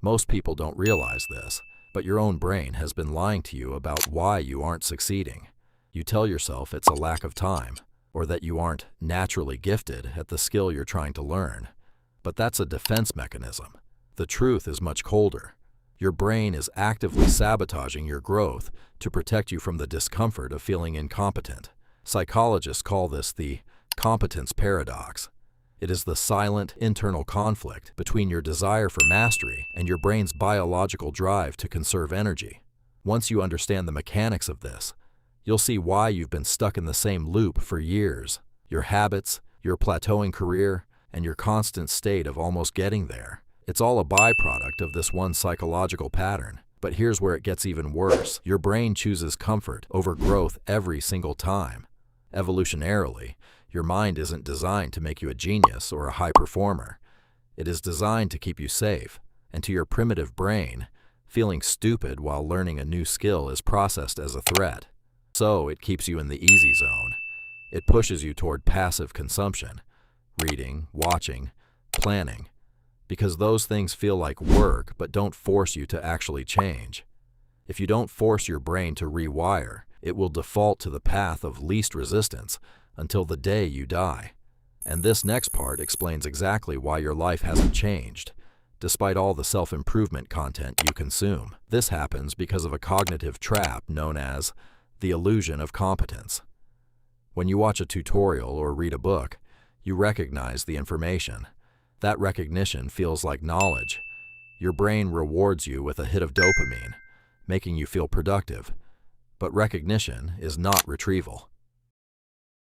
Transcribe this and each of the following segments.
Most people don't realize this, but your own brain has been lying to you about why you aren't succeeding. You tell yourself it's a lack of time, or that you aren't naturally gifted at the skill you're trying to learn. But that's a defense mechanism. The truth is much colder. Your brain is actively sabotaging your growth to protect you from the discomfort of feeling incompetent. Psychologists call this the Competence Paradox. It is the silent internal conflict between your desire for mastery and your brain's biological drive to conserve energy. Once you understand the mechanics of this, you'll see why you've been stuck in the same loop for years. Your habits, your plateauing career, and your constant state of almost getting there. It's all a byproduct of this one psychological pattern. But here's where it gets even worse. Your brain chooses comfort over growth every single time. Evolutionarily, your mind isn't designed to make you a genius or a high performer. It is designed to keep you safe. And to your primitive brain, feeling stupid while learning a new skill is processed as a threat. So it keeps you in the easy zone. It pushes you toward passive consumption, reading, watching, planning, because those things feel like work but don't force you to actually change. If you don't force your brain to rewire, it will default to the path of least resistance until the day you die. And this next part explains exactly why your life hasn't changed, despite all the self-improvement content you consume. This happens because of a cognitive trap known as the illusion of competence. When you watch a tutorial or read a book, you recognize the information. That recognition feels like knowledge. Your brain rewards you with a hit of dopamine, making you feel productive. But recognition is not retrieval.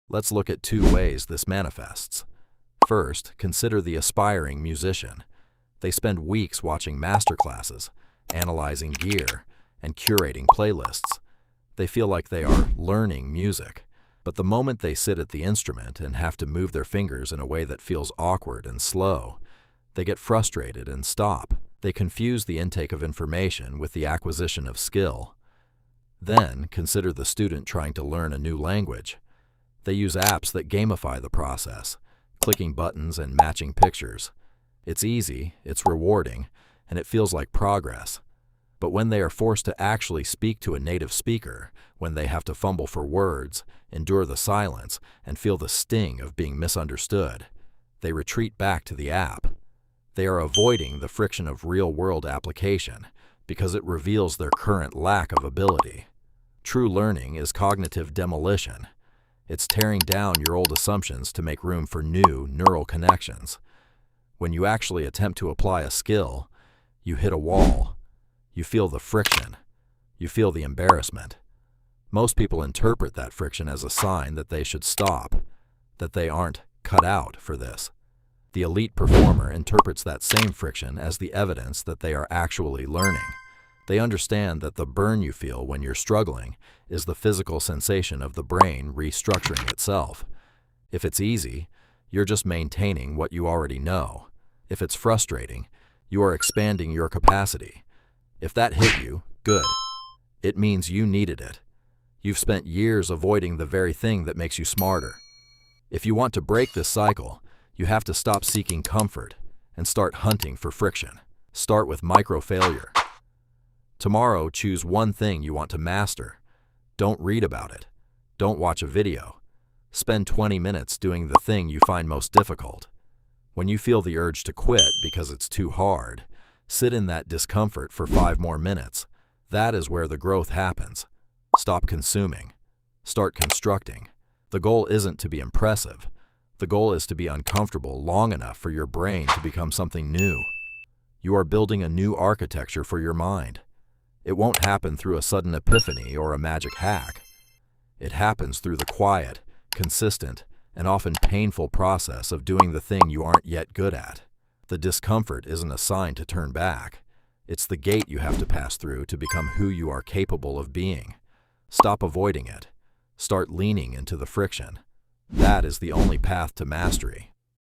Let's look at two ways this manifests. First, consider the aspiring musician. They spend weeks watching masterclasses, analyzing gear, and curating playlists. They feel like they are learning music. But the moment they sit at the instrument and have to move their fingers in a way that feels awkward and slow, they get frustrated and stop. They confuse the intake of information with the acquisition of skill. Then, consider the student trying to learn a new language. They use apps that gamify the process, clicking buttons and matching pictures. It's easy, it's rewarding, and it feels like progress. But when they are forced to actually speak to a native speaker, when they have to fumble for words, endure the silence, and feel the sting of being misunderstood, they retreat back to the app. They are avoiding the friction of real-world application because it reveals their current lack of ability. True learning is cognitive demolition. It's tearing down your old assumptions to make room for new neural connections. When you actually attempt to apply a skill, you hit a wall. You feel the friction. You feel the embarrassment. Most people interpret that friction as a sign that they should stop, that they aren't cut out for this. The elite performer interprets that same friction as the evidence that they are actually learning. They understand that the burn you feel when you're struggling is the physical sensation of the brain restructuring itself. If it's easy, you're just maintaining what you already know. If it's frustrating, you are expanding your capacity. If that hit you, good. It means you needed it. You've spent years avoiding the very thing that makes you smarter. If you want to break this cycle, you have to stop seeking comfort and start hunting for friction. Start with micro-failure. Tomorrow, choose one thing you want to master. Don't read about it. Don't watch a video. Spend 20 minutes doing the thing you find most difficult. When you feel the urge to quit because it's too hard, sit in that discomfort for 5 more minutes. That is where the growth happens. Stop consuming. Start constructing. The goal isn't to be impressive. The goal is to be uncomfortable long enough for your brain to become something new. You are building a new architecture for your mind. It won't happen through a sudden epiphany or a magic hack. It happens through the quiet, consistent, and often painful process of doing the thing you aren't yet good at. The discomfort isn't a sign to turn back. It's the gate you have to pass through to become who you are capable of being. Stop avoiding it. Start leaning into the friction. That is the only path to mastery.